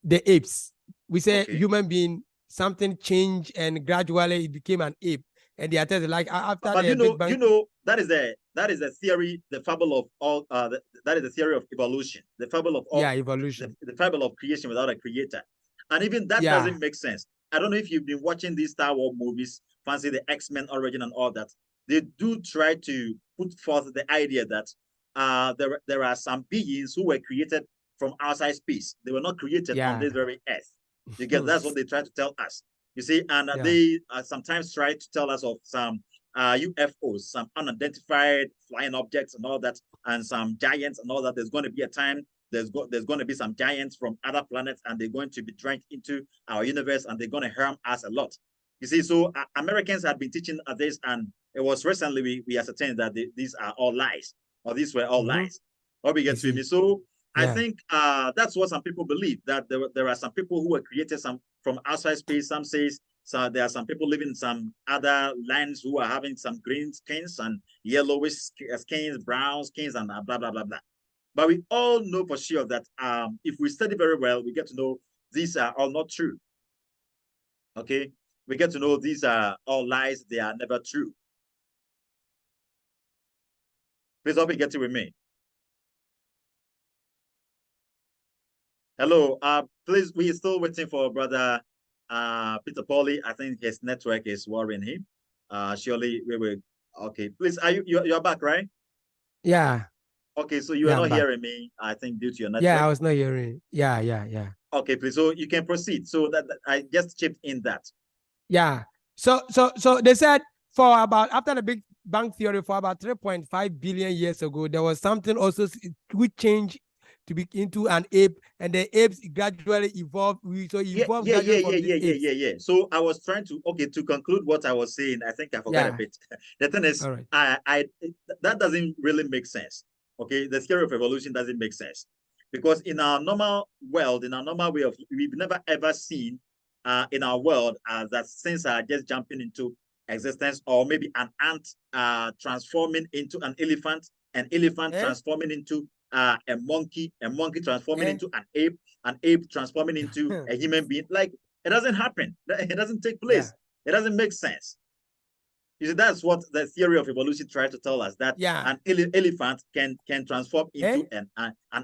the apes. We say human being, something changed and gradually it became an ape. And they are telling like after but the Big Bang. You know, that is a theory, the fable of all that is the theory of evolution, the fable of all evolution, the fable of creation without a creator. And even that doesn't make sense. I don't know if you've been watching these Star Wars movies, fancy the X-Men origin and all that. They do try to put forth the idea that there are some beings who were created from outside space. They were not created on this very earth. You get, that's what they try to tell us. You see, and they sometimes try to tell us of some UFOs, some unidentified flying objects and all that, and some giants and all that. There's going to be a time there's going to be some giants from other planets, and they're going to be dragged into our universe, and they're going to harm us a lot. You see, so Americans had been teaching this, and it was recently we ascertained that these are all lies, or these were all lies. Or we get to me. So I think that's what some people believe, that there are some people who were created from outside space. Some says there are some people living in some other lands who are having some green skins and yellowish skins, brown skins, and blah blah blah blah. But we all know for sure that if we study very well, we get to know these are all not true. Okay, we get to know these are all lies. They are never true. Please hope you get it with me. Hello, please, we are still waiting for brother Peter Polley. I think his network is worrying him. Surely we will. Okay, please, you're back, right? Yeah. Okay, so you are not hearing me, I think, due to your network. Yeah, I was not hearing. Yeah. Okay, please, so you can proceed. So that I just chipped in that. Yeah. So they said for about, after the Big Bang Theory, for about 3.5 billion years ago, there was something also which changed to be into an ape, and the apes gradually evolved. Yeah. So I was trying to to conclude what I was saying. I think I forgot a bit. The thing is, that doesn't really make sense. Okay, the theory of evolution doesn't make sense, because in our normal world, in our normal way of, we've never ever seen in our world that things are just jumping into existence, or maybe an ant transforming into an elephant transforming into a monkey transforming into an ape transforming into a human being. Like, it doesn't happen. It doesn't take place. It doesn't make sense. You see, that's what the theory of evolution tries to tell us, that an elephant can transform into an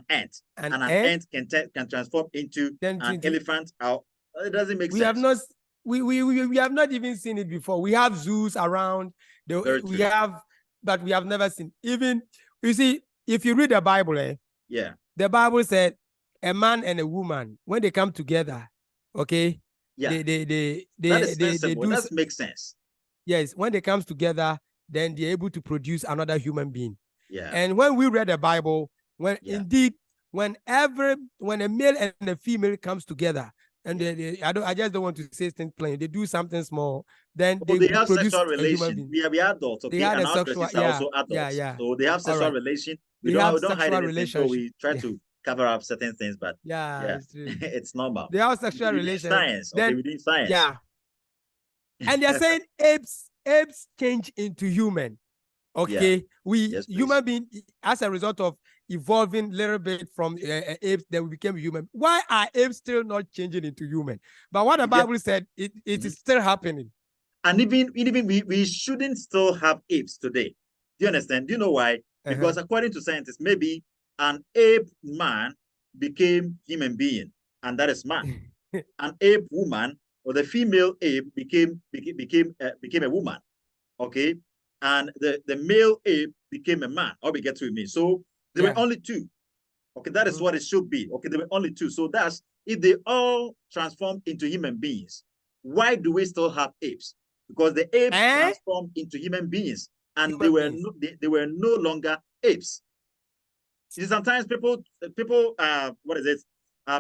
ant, and an ant can transform into an elephant. It doesn't make sense. We have not even seen it before. We have zoos around. We have but we have never seen. Even, you see, if you read the Bible, yeah, the Bible said a man and a woman, when they come together, okay, yeah, they that is do. That makes sense. Yes, when they comes together, then they're able to produce another human being. Yeah. And when we read the Bible, when Yeah. indeed, when a male and a female comes together, and I just don't want to say things plain, they do something small, then Oh, they they have produce sexual a human relation. being. We are adults, They okay, had and a our sexual, species are also adults. yeah. So they have All sexual right. relation. They have we don't hide sexual anything, so relationship. we try to cover up certain things, but Yeah, yeah, it's true. it's normal. They have sexual We need relation. science, okay, Then, we need science. yeah. And they're saying apes change into human. Okay, yeah. human being, as a result of evolving a little bit from apes, then we became human. Why are apes still not changing into human? But what the Bible said, it is still happening. And even we shouldn't still have apes today. Do you understand? Do you know why? Because according to scientists, maybe an ape man became human being, and that is man. An ape woman or the female ape became a woman. Okay, and the male ape became a man. Or we get to me. So there were only two. Okay, that is what it should be. Okay, there were only two. So that's if they all transformed into human beings. Why do we still have apes? Because the apes transformed into human beings, and they were no longer apes. You see, sometimes people what is it?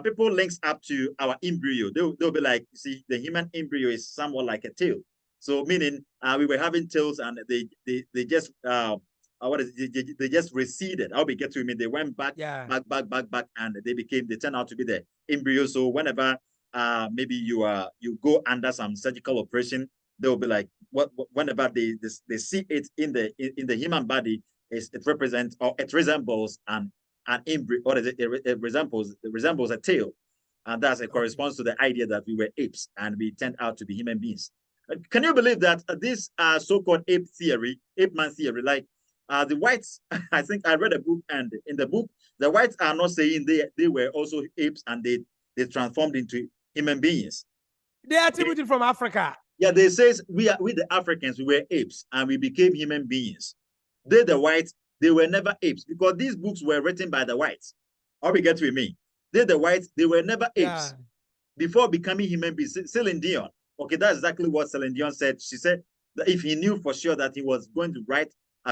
People links up to our embryo. They'll be like, you see, the human embryo is somewhat like a tail. So meaning we were having tails, and they just what is it? They just receded. How we get to mean they went back, back, and they turned out to be the embryo. So whenever maybe you go under some surgical operation, they'll be like, whenever they see it in the human body, it represents or it resembles an embryo, or it resembles a tail, and that's it corresponds to the idea that we were apes and we turned out to be human beings. Can you believe that this so-called ape man theory, like the whites, I think I read a book, and in the book, the whites are not saying they were also apes and they transformed into human beings. They are attributed from Africa. Yeah, they say we the Africans, we were apes and we became human beings. They, the whites, they were never apes, because these books were written by the whites. Or we get with me. They, the whites, they were never apes before becoming human beings. Celine Dion, okay, that's exactly what Celine Dion said. She said that if he knew for sure that he was going to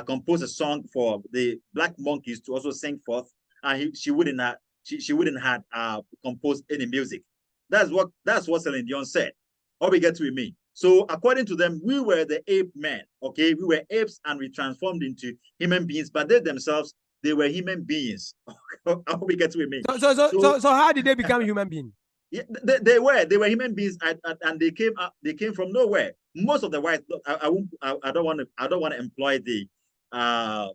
compose a song for the Black Monkeys to also sing forth, and she wouldn't have composed any music. That's what Celine Dion said. Or we get with me. So according to them, we were the ape men, okay? We were apes and we transformed into human beings, but they themselves, they were human beings. How we get with me? So how did they become human beings? Yeah, they were human beings, and they came from nowhere. Most of the whites, I don't want to employ the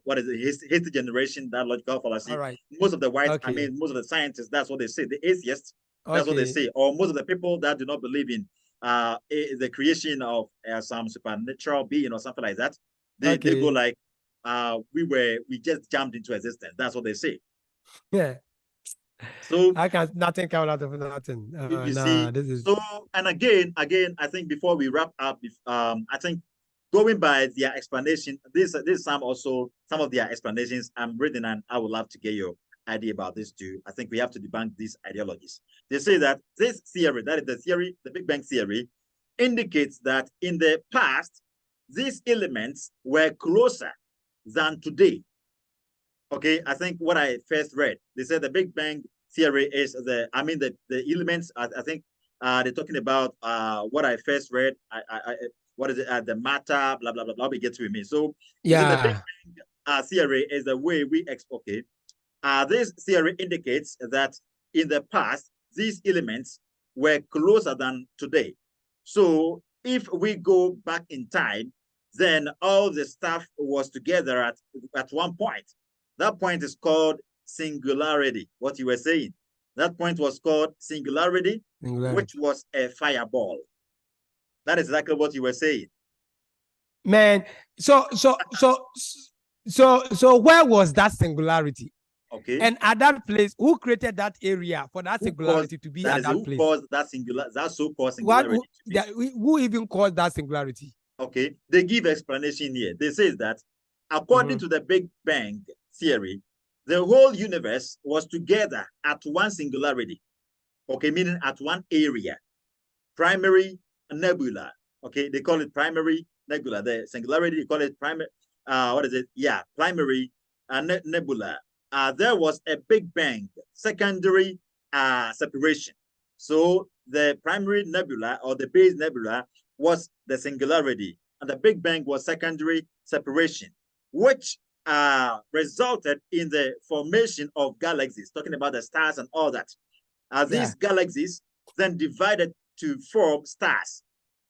what is it, hasty generation, that logical fallacy. All right. Most of the whites, I mean, most of the scientists, that's what they say. The atheists, that's what they say. Or most of the people that do not believe in the creation of some supernatural being or something like that, they go like, we just jumped into existence. That's what they say. Yeah. So nothing come out of nothing. You see, so, and again, I think before we wrap up, I think going by their explanation, this some of their explanations I'm reading, and I would love to get your idea about this too. I think we have to debunk these ideologies. They say that this theory, that is the Big Bang theory, indicates that in the past, these elements were closer than today. Okay, I think what I first read, they said the Big Bang theory is the elements. I think they're talking about what I first read. What is it? The matter, blah blah blah blah. We get to me. So the Big Bang theory is the way we okay. This theory indicates that in the past, these elements were closer than today. So if we go back in time, then all the stuff was together at one point. That point is called singularity, what you were saying. That point was called singularity, which was a fireball. That is exactly what you were saying. Man, so where was that singularity? Okay. And at that place, who created that area for that singularity to be at that place? Who caused that so-called singularity? Who even caused that singularity? Okay. They give explanation here. They say that according to the Big Bang theory, the whole universe was together at one singularity, okay, meaning at one area, primary nebula, okay, they call it primary nebula. The singularity, they call it primary, what is it? Yeah, primary nebula. There was a Big Bang, secondary separation. So the primary nebula or the base nebula was the singularity, and the Big Bang was secondary separation, which resulted in the formation of galaxies, talking about the stars and all that. These galaxies then divided to form stars.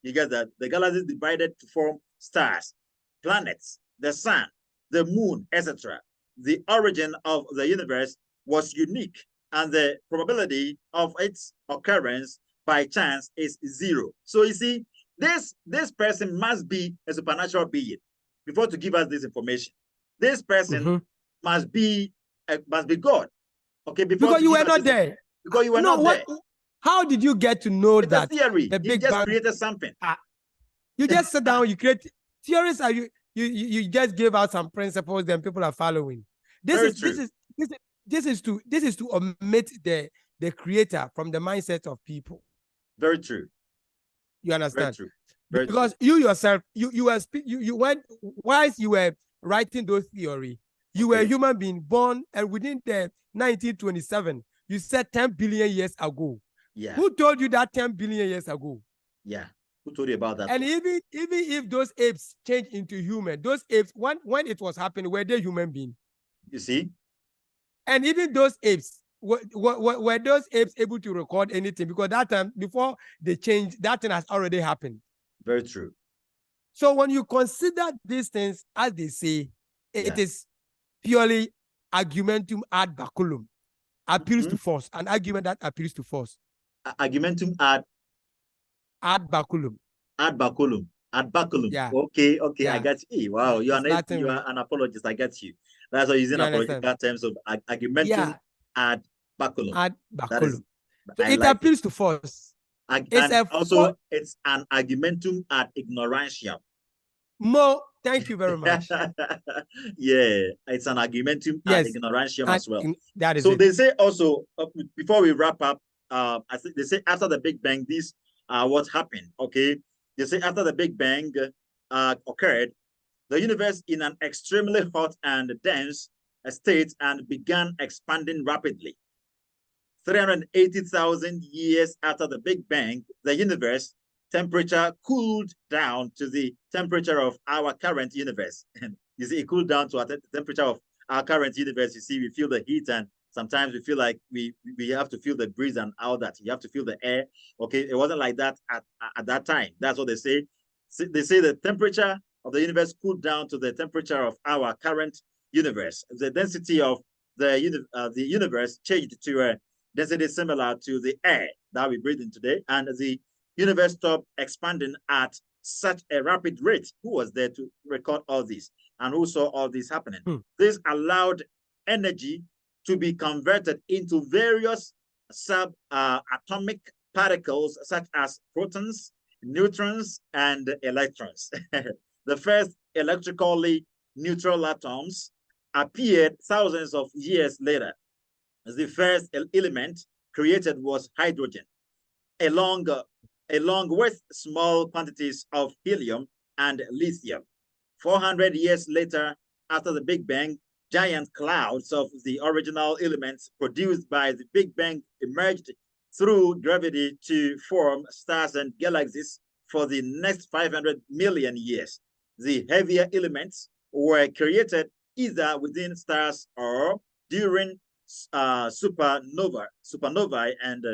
You get that? The galaxies divided to form stars, planets, the sun, the moon, etc. The origin of the universe was unique, and the probability of its occurrence by chance is 0. So you see, this person must be a supernatural being before to give us this information. This person must be God. Okay, because you were not there. Because you were not there. How did you get to know it's that? A theory. The Big Bang just Bang created something. You just sit down, you create theories, are you just give out some principles, then people are following. This is to omit the creator from the mindset of people. Very true. You understand? Very true. Very because true. you yourself, you went whilst you were writing those theory, you were a human being born, and within the 1927, you said 10 billion years ago. Yeah. Who told you that 10 billion years ago? Yeah. Who told you about that? And even if those apes changed into human, those apes, when it was happening, were they human beings? You see? And even those apes, were those apes able to record anything? Because that time, before they changed, that thing has already happened. Very true. So when you consider these things, as they say, it is purely argumentum ad baculum, appeals to force, an argument that appeals to force. Argumentum ad baculum. Ad baculum. Ad baculum. Yeah. Okay. I got you. Hey, wow, you are an apologist. I get you. That's why using apological terms of argumentum ad baculum. Ad baculum. So it appeals to force. It's an argumentum ad ignorantiam. Mo, thank you very much. Yeah, it's an argumentum ad ignorantiam as well. That is so it. They say also, before we wrap up, I think they say after the Big Bang, this what happened. Okay, they say after the Big Bang occurred, the universe in an extremely hot and dense state and began expanding rapidly. 380,000 years after the Big Bang, the universe temperature cooled down to the temperature of our current universe. And you see, it cooled down to the temperature of our current universe. You see, we feel the heat, and sometimes we feel like we have to feel the breeze and all that. You have to feel the air. Okay, it wasn't like that at that time. That's what they say. They say the temperature of the universe cooled down to the temperature of our current universe. The density of the universe changed to a density similar to the air that we breathe in today, and the universe stopped expanding at such a rapid rate. Who was there to record all this, and who saw all this happening? This allowed energy to be converted into various subatomic particles such as protons, neutrons, and electrons. The first electrically neutral atoms appeared thousands of years later. The first element created was hydrogen, along with small quantities of helium and lithium. 400 years later, after the Big Bang, giant clouds of the original elements produced by the Big Bang emerged through gravity to form stars and galaxies for the next 500 million years. The heavier elements were created either within stars or during supernovae and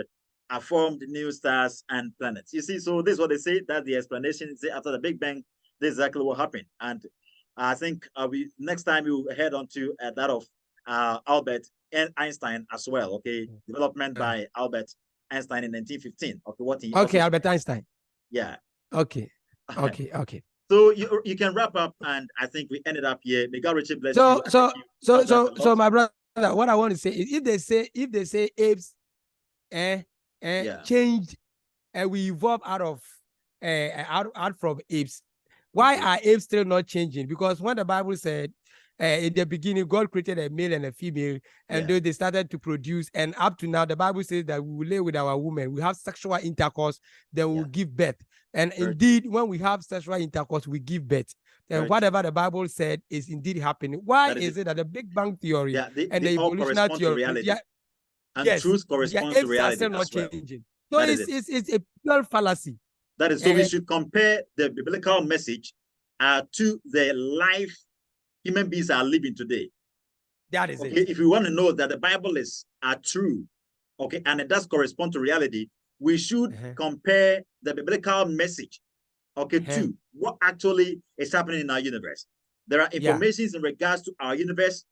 formed new stars and planets. You see, so this is what they say, that the explanation is after the Big Bang, this is exactly what happened. And I think next time we will head on to that of Albert Einstein as well. Okay, development by Albert Einstein in 1915. Okay, Albert Einstein. Yeah. Okay. So you can wrap up, and I think we ended up here. May God richly bless you. So my brother, what I want to say is, if they say apes changed, and we evolved out from apes, Why are apes still not changing? Because when the Bible said in the beginning, God created a male and a female, and they started to produce, and up to now, the Bible says that we will lay with our woman, we have sexual intercourse, then we will give birth. And indeed, when we have sexual intercourse, we give birth. And whatever the Bible said is indeed happening. Why is it that the Big Bang theory and the evolutionary theory, and truth corresponds to reality are still not well. changing? So it's a pure fallacy. That is, so we should compare the biblical message to the life human beings are living today. That is it. If we want to know that the Bible is true, and it does correspond to reality, we should compare the biblical message, to what actually is happening in our universe. There are informations in regards to our universe.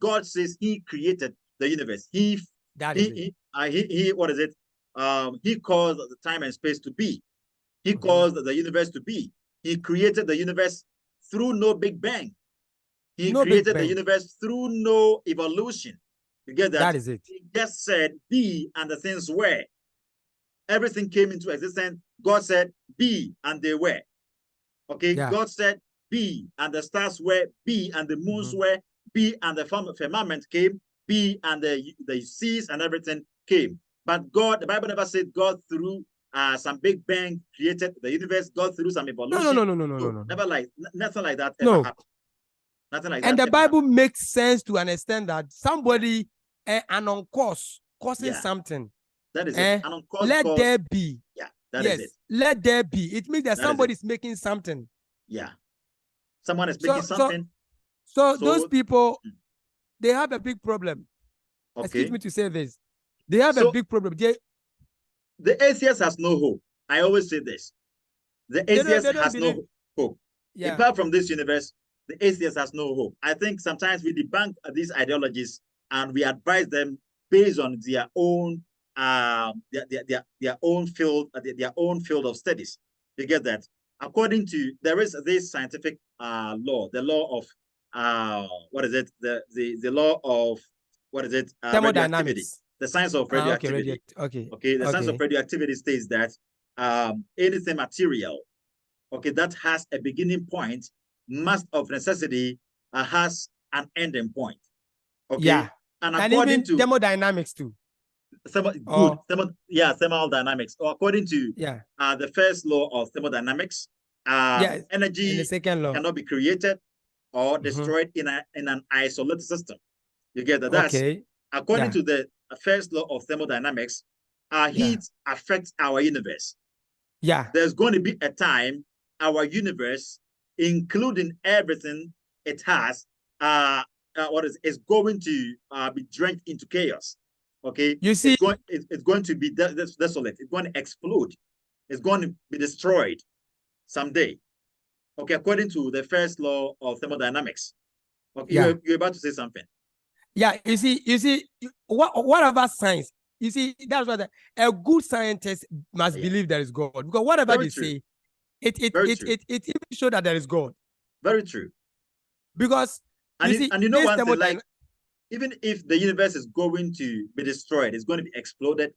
God says He created the universe. He what is it? He caused the time and space to be. He caused the universe to be. He created the universe through no Big Bang. He created the universe through no evolution. You get that? That is it. He just said be, and the things were. Everything came into existence. God said be, and they were. God said be, and the stars were, be, and the moons were, be, and the firmament came, be, and the seas and everything came. But God, the Bible never said God through some Big Bang created the universe. God through some evolution. No. Never nothing like that ever happened. Nothing like that. And the Bible makes sense to understand that somebody and on course causing something. That is it. Let there be. Yeah, that is it. Let there be. It means that somebody is making something. Yeah. Someone is making something. So those people, they have a big problem. Excuse me to say this. They have a big problem. The atheist has no hope. I always say this. The atheist has no hope. Apart from this universe, the atheist has no hope. I think sometimes we debunk these ideologies and we advise them based on their own their own field of studies. You get that? According to, there is this scientific law, the law of what is it? The law of what is it? Radioactivity. The science of radioactivity. The science of radioactivity states that anything material, that has a beginning point, must of necessity has an ending point. And according to thermodynamics too. Thermodynamics. According to the first law of thermodynamics, energy and the second law cannot be created or destroyed in an isolated system. You get that? That's according to the first law of thermodynamics. Heat affects our universe. There's going to be a time our universe, including everything it has, is going to be drenched into chaos. You see, it's going to be desolate. It's going to explode. It's going to be destroyed someday. According to the first law of thermodynamics. You're about to say something. You see, whatever science, you see, that's what a good scientist must believe there is God. Because whatever they say, it even shows that there is God. Very true. Because you know one thing, like, even if the universe is going to be destroyed, it's going to be exploded,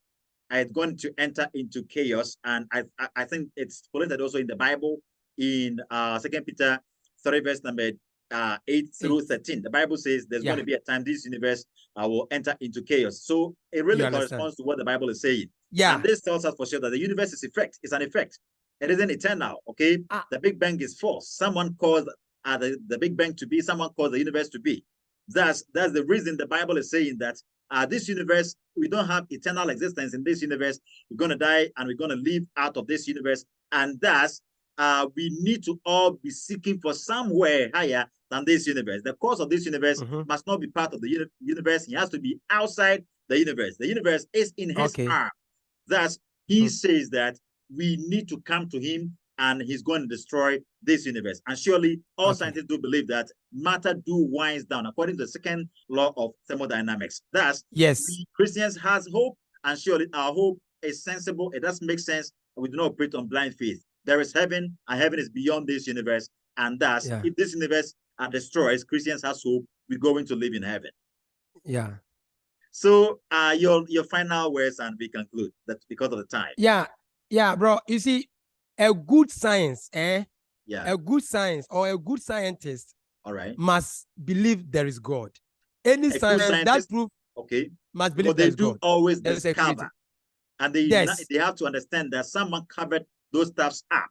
and it's going to enter into chaos. And I think it's quoted also in the Bible in 2 Peter 3 verse number 8 through 13. The Bible says there's going to be a time this universe will enter into chaos. So it really corresponds to what the Bible is saying. And this tells us for sure that the universe is an effect. It isn't eternal. The Big Bang is false. Someone caused the Big Bang to be. Someone caused the universe to be. That's the reason the Bible is saying that this universe, we don't have eternal existence in this universe. We're going to die and we're going to live out of this universe. And thus, we need to all be seeking for somewhere higher than this universe. The cause of this universe must not be part of the universe. He has to be outside the universe. The universe is in his arm. Thus, he says that we need to come to him and he's going to destroy this universe. And surely all scientists do believe that matter do winds down according to the second law of thermodynamics. Thus, we Christians has hope, and surely our hope is sensible. It does make sense. We do not operate on blind faith. There is heaven, and heaven is beyond this universe. And thus, if this universe destroys, Christians has hope. We're going to live in heaven. So your final words, and we conclude that because of the time. Bro. You see, a good science, Yeah. A good science or a good scientist All right. must believe there is God. Any science that proves must believe there is God. Always discover. And they have to understand that someone covered those stuffs up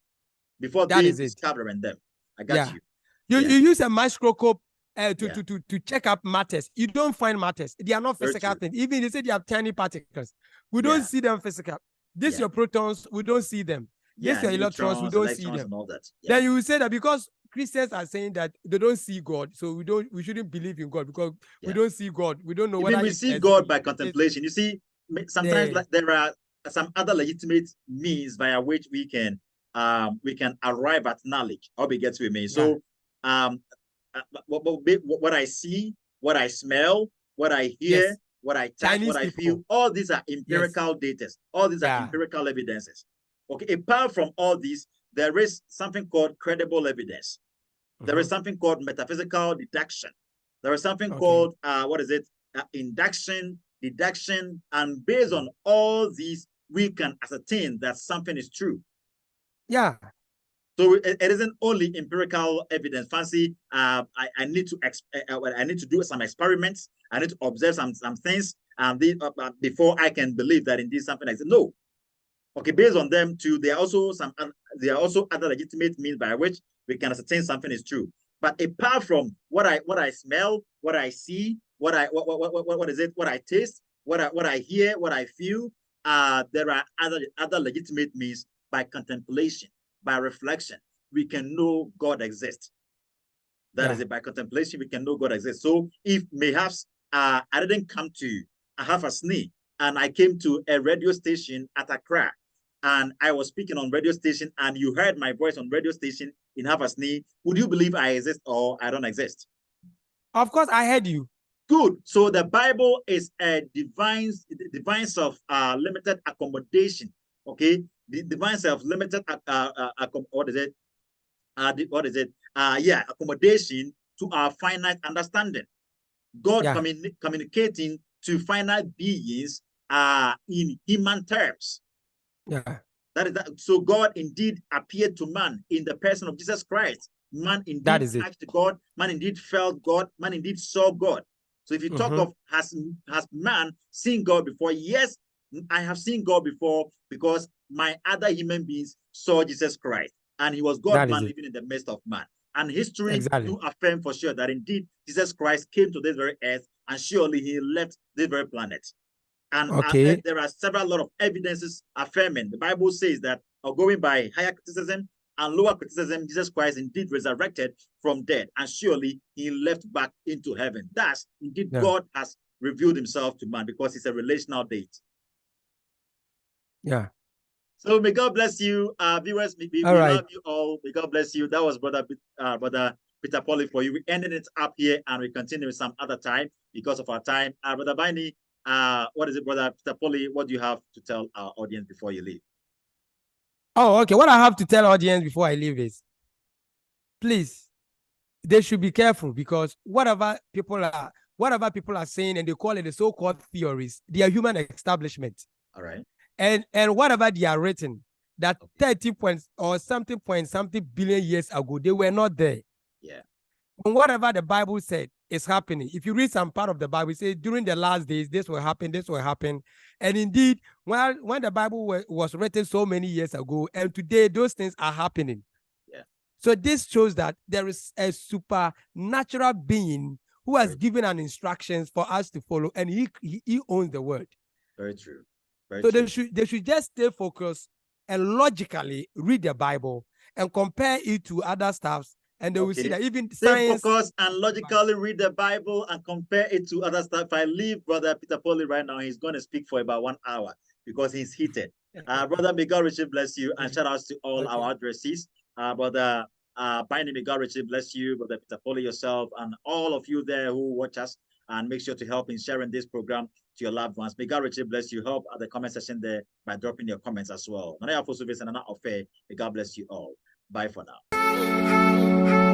before they discovering them. I got you. You use a microscope to check up matters. You don't find matters. They are not physical things. Even they say they have tiny particles. We don't see them physical. This your protons, we don't see them. This your electrons, we don't see them. And all that. Then you will say that because Christians are saying that they don't see God, so we shouldn't believe in God because we don't see God. We don't know whether we see God by contemplation. You see, sometimes there are some other legitimate means via which we can arrive at knowledge. Or we get to me. So what I see, what I smell, what I hear, what I touch, what I feel, all these are empirical data. All these are empirical evidences. Okay, apart from all these, there is something called credible evidence. There is something called metaphysical deduction. There is something called induction, deduction, and based on all these, we can ascertain that something is true. Yeah. So it isn't only empirical evidence. Fancy, I need to do some experiments. I need to observe some things, and before I can believe that indeed something like that. No. Okay, based on them too, there are also other legitimate means by which we can ascertain something is true. But apart from what I smell, what I see, what I taste, what I hear, what I feel, there are other legitimate means by contemplation, by reflection, we can know God exists. That is it. By contemplation, we can know God exists. So if perhaps I didn't come to u.s.a. and I came to a radio station at Accra, and I was speaking on radio station, and you heard my voice on radio station in u.s.a, would you believe I exist or I don't exist? Of course, I heard you. Good. So the Bible is a device of limited accommodation. Okay, the device of limited accommodation to our finite understanding. God communicating to finite beings in human terms. Yeah. That is that. So God indeed appeared to man in the person of Jesus Christ. Man indeed touched God. Man indeed felt God. Man indeed saw God. So if you talk of has man seen God before? Yes, I have seen God before because my other human beings saw Jesus Christ, and he was God man living in the midst of man. And history do affirm for sure that indeed Jesus Christ came to this very earth, and surely he left this very planet. And there are several lot of evidences affirming. The Bible says that going by higher criticism and lower criticism, Jesus Christ indeed resurrected from death, and surely he left back into heaven. Thus, indeed, God has revealed himself to man because it's a relational date. Yeah. So may God bless you, viewers. We love you all. May God bless you. That was Brother Peter Polley for you. We ended it up here, and we continue some other time because of our time. Brother Bini, what is it, Brother Peter Polley? What do you have to tell our audience before you leave? Oh, okay. What I have to tell audience before I leave is, please, they should be careful because whatever people are saying, and they call it the so-called theories, they are human establishment. All right. And whatever they are written, that 30 points or something billion years ago, they were not there. Yeah. And whatever the Bible said is happening. If you read some part of the Bible, it says during the last days, this will happen, this will happen. And indeed, when the Bible was written so many years ago, and today those things are happening. Yeah. So this shows that there is a supernatural being who has given an instructions for us to follow, and he owns the word. Very true. So they should just stay focused and logically read the Bible and compare it to other stuffs, and they will see that even science. Stay focused and logically read the Bible and compare it to other stuff. If I leave Brother Peter Polley right now, he's going to speak for about 1 hour because he's heated. Brother, may God richly bless you, and shout outs to all our addressees. Brother Bini, may God richly bless you, Brother Peter Polley, yourself, and all of you there who watch us, and make sure to help in sharing this program to your loved ones. May God richly bless you. Help at the comment section there by dropping your comments as well. May God bless you all. Bye for now.